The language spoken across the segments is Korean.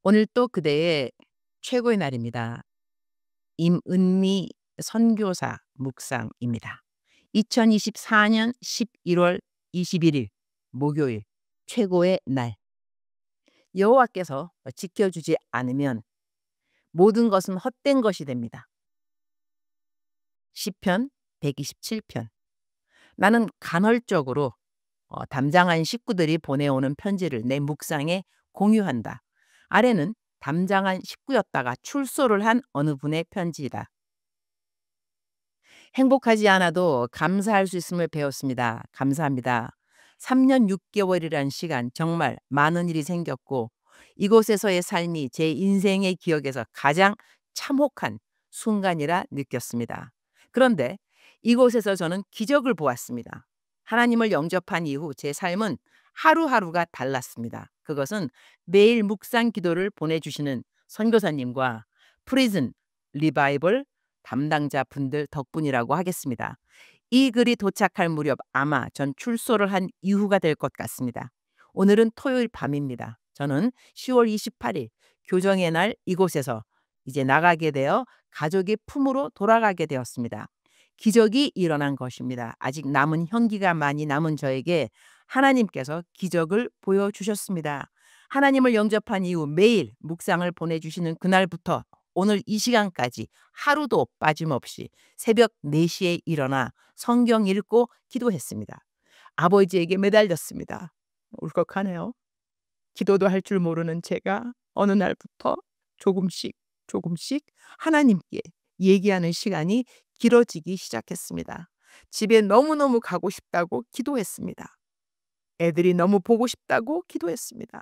오늘 또 그대의 최고의 날입니다. 임은미 선교사 묵상입니다. 2024년 11월 21일 목요일 최고의 날. 여호와께서 지켜주지 않으면 모든 것은 헛된 것이 됩니다. 시편 127편. 나는 간헐적으로 담장한 식구들이 보내오는 편지를 내 묵상에 공유한다. 아래는 담장한 식구였다가 출소를 한 어느 분의 편지이다. 행복하지 않아도 감사할 수 있음을 배웠습니다. 감사합니다. 3년 6개월이란 시간 정말 많은 일이 생겼고 이곳에서의 삶이 제 인생의 기억에서 가장 참혹한 순간이라 느꼈습니다. 그런데 이곳에서 저는 기적을 보았습니다. 하나님을 영접한 이후 제 삶은 하루하루가 달랐습니다. 그것은 매일 묵상 기도를 보내주시는 선교사님과 프리즌 리바이벌 담당자 분들 덕분이라고 하겠습니다. 이 글이 도착할 무렵 아마 전 출소를 한 이후가 될 것 같습니다. 오늘은 토요일 밤입니다. 저는 10월 28일 교정의 날 이곳에서 이제 나가게 되어 가족의 품으로 돌아가게 되었습니다. 기적이 일어난 것입니다. 아직 남은 형기가 많이 남은 저에게 하나님께서 기적을 보여주셨습니다. 하나님을 영접한 이후 매일 묵상을 보내주시는 그날부터 오늘 이 시간까지 하루도 빠짐없이 새벽 4시에 일어나 성경 읽고 기도했습니다. 아버지에게 매달렸습니다. 울컥하네요. 기도도 할 줄 모르는 제가 어느 날부터 조금씩 조금씩 하나님께 얘기하는 시간이 길어지기 시작했습니다. 집에 너무너무 가고 싶다고 기도했습니다. 애들이 너무 보고 싶다고 기도했습니다.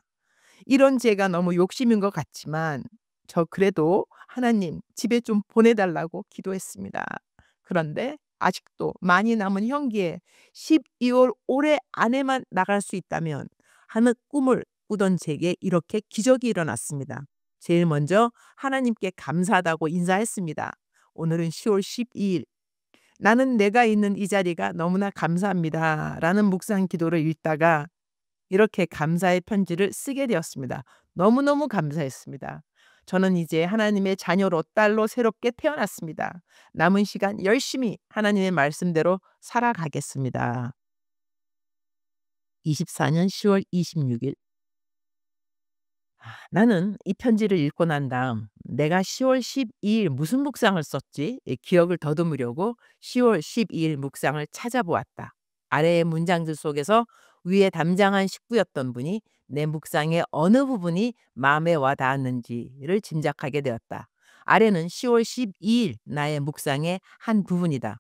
이런 제가 너무 욕심인 것 같지만 저 그래도 하나님 집에 좀 보내달라고 기도했습니다. 그런데 아직도 많이 남은 형기에 12월 올해 안에만 나갈 수 있다면 하는 꿈을 꾸던 제게 이렇게 기적이 일어났습니다. 제일 먼저 하나님께 감사하다고 인사했습니다. 오늘은 10월 12일. 나는 내가 있는 이 자리가 너무나 감사합니다. 라는 묵상 기도를 읽다가 이렇게 감사의 편지를 쓰게 되었습니다. 너무너무 감사했습니다. 저는 이제 하나님의 자녀로 딸로 새롭게 태어났습니다. 남은 시간 열심히 하나님의 말씀대로 살아가겠습니다. 24년 10월 26일. 나는 이 편지를 읽고 난 다음 내가 10월 12일 무슨 묵상을 썼지? 이 기억을 더듬으려고 10월 12일 묵상을 찾아보았다. 아래의 문장들 속에서 위에 담장한 식구였던 분이 내 묵상의 어느 부분이 마음에 와 닿았는지를 짐작하게 되었다. 아래는 10월 12일 나의 묵상의 한 부분이다.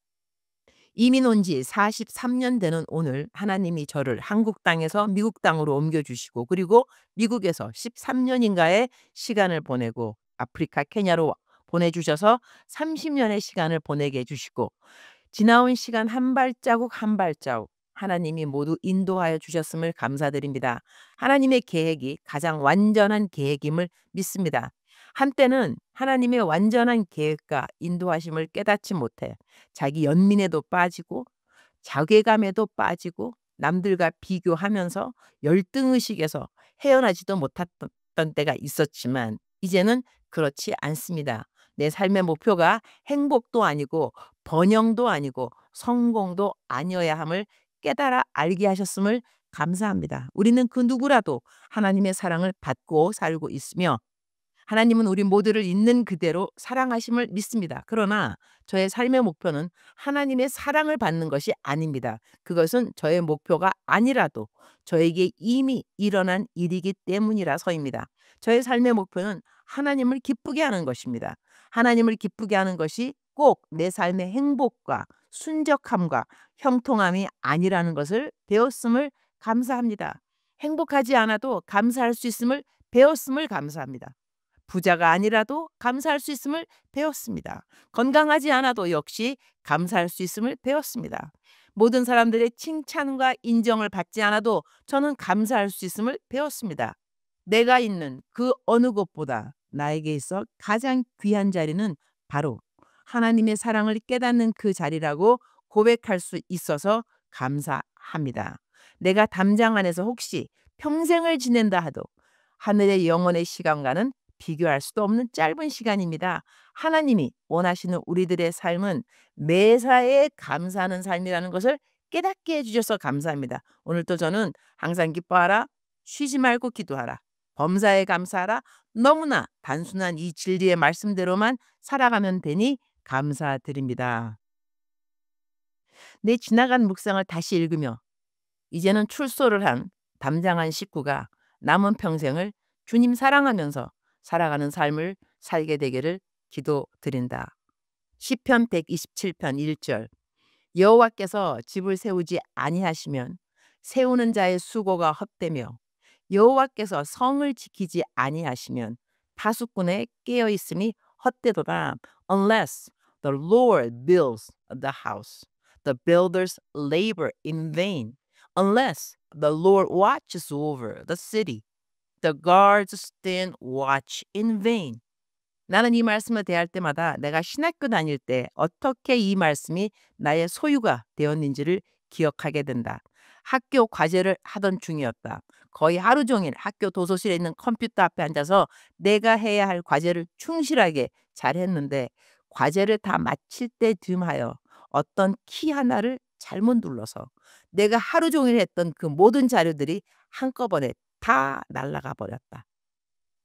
이민 온 지 43년 되는 오늘 하나님이 저를 한국 땅에서 미국 땅으로 옮겨주시고 그리고 미국에서 13년인가의 시간을 보내고 아프리카 케냐로 보내주셔서 30년의 시간을 보내게 해주시고 지나온 시간 한 발자국 한 발자국 하나님이 모두 인도하여 주셨음을 감사드립니다. 하나님의 계획이 가장 완전한 계획임을 믿습니다. 한때는 하나님의 완전한 계획과 인도하심을 깨닫지 못해 자기 연민에도 빠지고 자괴감에도 빠지고 남들과 비교하면서 열등의식에서 헤어나지도 못했던 때가 있었지만 이제는 그렇지 않습니다. 내 삶의 목표가 행복도 아니고 번영도 아니고 성공도 아니어야 함을 깨달아 알게 하셨음을 감사합니다. 우리는 그 누구라도 하나님의 사랑을 받고 살고 있으며 하나님은 우리 모두를 있는 그대로 사랑하심을 믿습니다. 그러나 저의 삶의 목표는 하나님의 사랑을 받는 것이 아닙니다. 그것은 저의 목표가 아니라도 저에게 이미 일어난 일이기 때문이라서입니다. 저의 삶의 목표는 하나님을 기쁘게 하는 것입니다. 하나님을 기쁘게 하는 것이 꼭 내 삶의 행복과 순적함과 형통함이 아니라는 것을 배웠음을 감사합니다. 행복하지 않아도 감사할 수 있음을 배웠음을 감사합니다. 부자가 아니라도 감사할 수 있음을 배웠습니다. 건강하지 않아도 역시 감사할 수 있음을 배웠습니다. 모든 사람들의 칭찬과 인정을 받지 않아도 저는 감사할 수 있음을 배웠습니다. 내가 있는 그 어느 곳보다 나에게 있어 가장 귀한 자리는 바로 하나님의 사랑을 깨닫는 그 자리라고 고백할 수 있어서 감사합니다. 내가 담장 안에서 혹시 평생을 지낸다 하도 하늘의 영혼의 시간과는 비교할 수도 없는 짧은 시간입니다. 하나님이 원하시는 우리들의 삶은 매사에 감사하는 삶이라는 것을 깨닫게 해주셔서 감사합니다. 오늘도 저는 항상 기뻐하라, 쉬지 말고 기도하라, 범사에 감사하라, 너무나 단순한 이 진리의 말씀대로만 살아가면 되니 감사드립니다. 내 지나간 묵상을 다시 읽으며 이제는 출소를 한 담장한 식구가 남은 평생을 주님 사랑하면서 살아가는 삶을 살게 되기를 기도드린다. 시편 127편 1절. 여호와께서 집을 세우지 아니하시면 세우는 자의 수고가 헛되며 여호와께서 성을 지키지 아니하시면 파수꾼의 깨어 있음이 헛되도다. Unless the Lord builds the house, the builders labor in vain. Unless the Lord watches over the city, the guards stand watch in vain. 나는 이 말씀을 대할 때마다 내가 신학교 다닐 때 어떻게 이 말씀이 나의 소유가 되었는지를 기억하게 된다. 학교 과제를 하던 중이었다. 거의 하루 종일 학교 도서실에 있는 컴퓨터 앞에 앉아서 내가 해야 할 과제를 충실하게 잘했는데 과제를 다 마칠 때 듬하여 어떤 키 하나를 잘못 눌러서 내가 하루 종일 했던 그 모든 자료들이 한꺼번에 다 날아가 버렸다.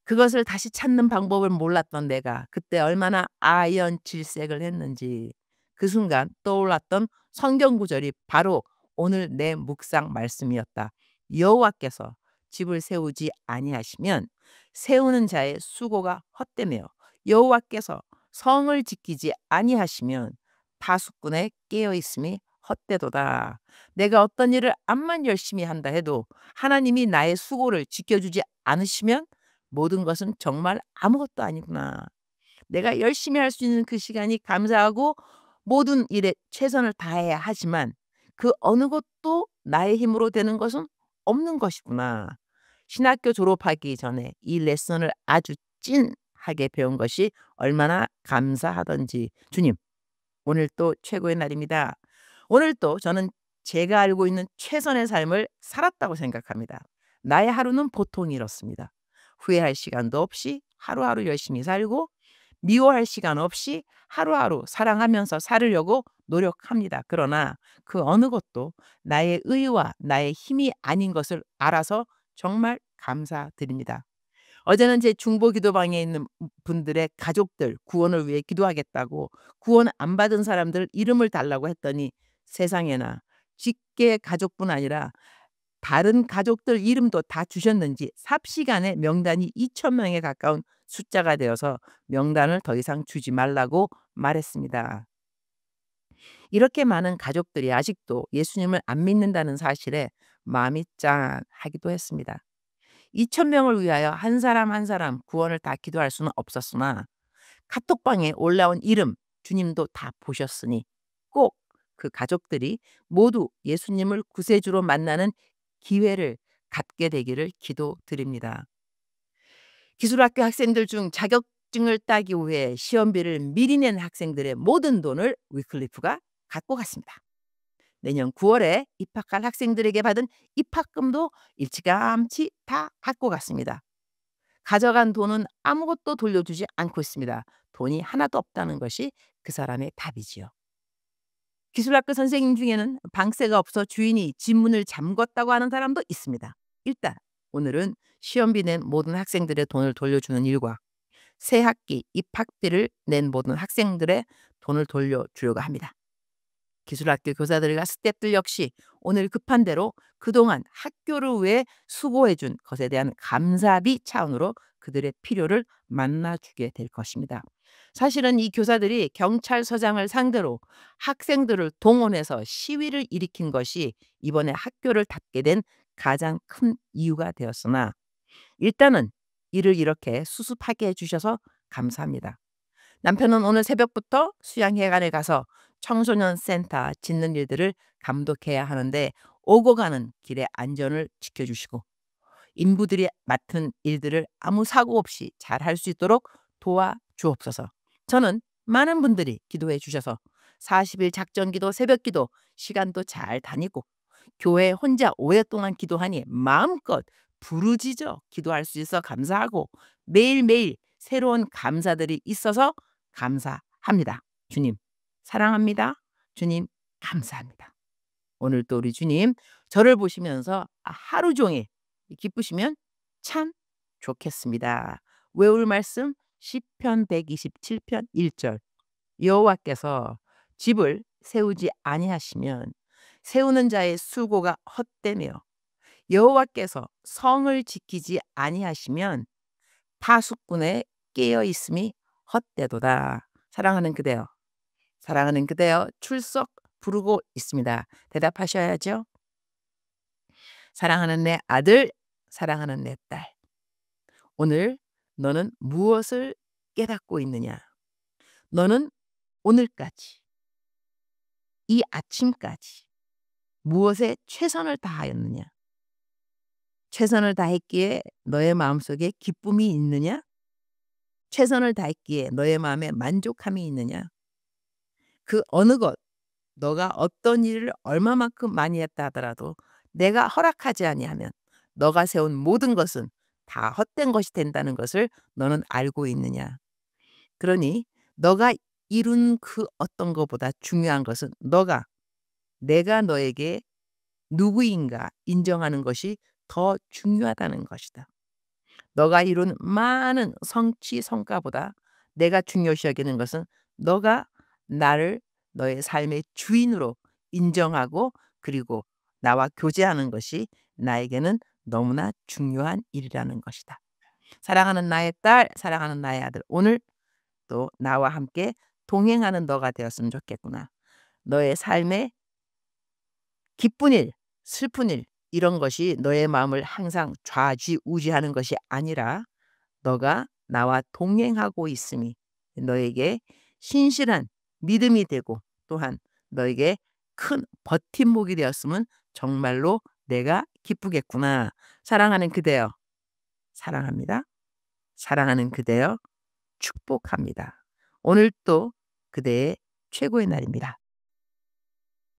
그것을 다시 찾는 방법을 몰랐던 내가 그때 얼마나 아연질색을 했는지 그 순간 떠올랐던 성경 구절이 바로 오늘 내 묵상 말씀이었다. 여호와께서 집을 세우지 아니하시면 세우는 자의 수고가 헛되며 여호와께서 성을 지키지 아니하시면 파수꾼의 깨어 있음이 헛되도다. 내가 어떤 일을 암만 열심히 한다 해도 하나님이 나의 수고를 지켜주지 않으시면 모든 것은 정말 아무것도 아니구나. 내가 열심히 할 수 있는 그 시간이 감사하고 모든 일에 최선을 다해야 하지만 그 어느 것도 나의 힘으로 되는 것은 없는 것이구나. 신학교 졸업하기 전에 이 레슨을 아주 찐하게 배운 것이 얼마나 감사하던지. 주님, 오늘 또 최고의 날입니다. 오늘 또 저는 제가 알고 있는 최선의 삶을 살았다고 생각합니다. 나의 하루는 보통 이렇습니다. 후회할 시간도 없이 하루하루 열심히 살고 미워할 시간 없이 하루하루 사랑하면서 살으려고 노력합니다. 그러나 그 어느 것도 나의 의와 나의 힘이 아닌 것을 알아서 정말 감사드립니다. 어제는 제 중보 기도방에 있는 분들의 가족들 구원을 위해 기도하겠다고 구원 안 받은 사람들 이름을 달라고 했더니 세상에나 직계 가족뿐 아니라 다른 가족들 이름도 다 주셨는지 삽시간에 명단이 2,000명에 가까운 숫자가 되어서 명단을 더 이상 주지 말라고 말했습니다. 이렇게 많은 가족들이 아직도 예수님을 안 믿는다는 사실에 마음이 짠하기도 했습니다. 2,000명을 위하여 한 사람 한 사람 구원을 다 기도할 수는 없었으나 카톡방에 올라온 이름 주님도 다 보셨으니 꼭 그 가족들이 모두 예수님을 구세주로 만나는 기회를 갖게 되기를 기도드립니다. 기술학교 학생들 중 자격증을 따기 위해 시험비를 미리 낸 학생들의 모든 돈을 위클리프가 갖고 갔습니다. 내년 9월에 입학할 학생들에게 받은 입학금도 일찌감치 다 갖고 갔습니다. 가져간 돈은 아무것도 돌려주지 않고 있습니다. 돈이 하나도 없다는 것이 그 사람의 답이지요. 기술학교 선생님 중에는 방세가 없어 주인이 집 문을 잠궜다고 하는 사람도 있습니다. 일단 오늘은 시험비 낸 모든 학생들의 돈을 돌려주는 일과 새 학기 입학비를 낸 모든 학생들의 돈을 돌려주려고 합니다. 기술학교 교사들과 스태프들 역시 오늘 급한 대로 그동안 학교를 위해 수고해준 것에 대한 감사비 차원으로 그들의 필요를 만나주게 될 것입니다. 사실은 이 교사들이 경찰서장을 상대로 학생들을 동원해서 시위를 일으킨 것이 이번에 학교를 닫게 된 가장 큰 이유가 되었으나 일단은 일을 이렇게 수습하게 해주셔서 감사합니다. 남편은 오늘 새벽부터 수양회관에 가서 청소년 센터 짓는 일들을 감독해야 하는데 오고 가는 길의 안전을 지켜주시고 인부들이 맡은 일들을 아무 사고 없이 잘 할 수 있도록 도와주옵소서. 저는 많은 분들이 기도해 주셔서 40일 작전기도 새벽기도 시간도 잘 다니고 교회 혼자 오랫동안 기도하니 마음껏 부르짖어 기도할 수 있어 감사하고 매일매일 새로운 감사들이 있어서 감사합니다. 주님 사랑합니다. 주님 감사합니다. 오늘 또 우리 주님 저를 보시면서 하루 종일 기쁘시면 참 좋겠습니다. 외울 말씀 시편 127편 1절. 여호와께서 집을 세우지 아니하시면 세우는 자의 수고가 헛되며 여호와께서 성을 지키지 아니하시면 파수꾼의 깨어 있음이 헛되도다. 사랑하는 그대여, 사랑하는 그대여 출석 부르고 있습니다. 대답하셔야죠. 사랑하는 내 아들, 사랑하는 내 딸. 오늘 너는 무엇을 깨닫고 있느냐? 너는 오늘까지, 이 아침까지 무엇에 최선을 다하였느냐? 최선을 다했기에 너의 마음속에 기쁨이 있느냐? 최선을 다했기에 너의 마음에 만족함이 있느냐? 그 어느 것, 너가 어떤 일을 얼마만큼 많이 했다 하더라도 내가 허락하지 아니하면 너가 세운 모든 것은 다 헛된 것이 된다는 것을 너는 알고 있느냐? 그러니 너가 이룬 그 어떤 것보다 중요한 것은 내가 너에게 누구인가 인정하는 것이 더 중요하다는 것이다. 너가 이룬 많은 성취 성과보다 내가 중요시 여기는 것은 너가 나를 너의 삶의 주인으로 인정하고 그리고 나와 교제하는 것이 나에게는 너무나 중요한 일이라는 것이다. 사랑하는 나의 딸, 사랑하는 나의 아들, 오늘 또 나와 함께 동행하는 너가 되었으면 좋겠구나. 너의 삶에 기쁜 일, 슬픈 일 이런 것이 너의 마음을 항상 좌지우지하는 것이 아니라 너가 나와 동행하고 있음이 너에게 신실한 믿음이 되고 또한 너에게 큰 버팀목이 되었으면 정말로 내가 기쁘겠구나. 사랑하는 그대여, 사랑합니다. 사랑하는 그대여, 축복합니다. 오늘 또 그대의 최고의 날입니다.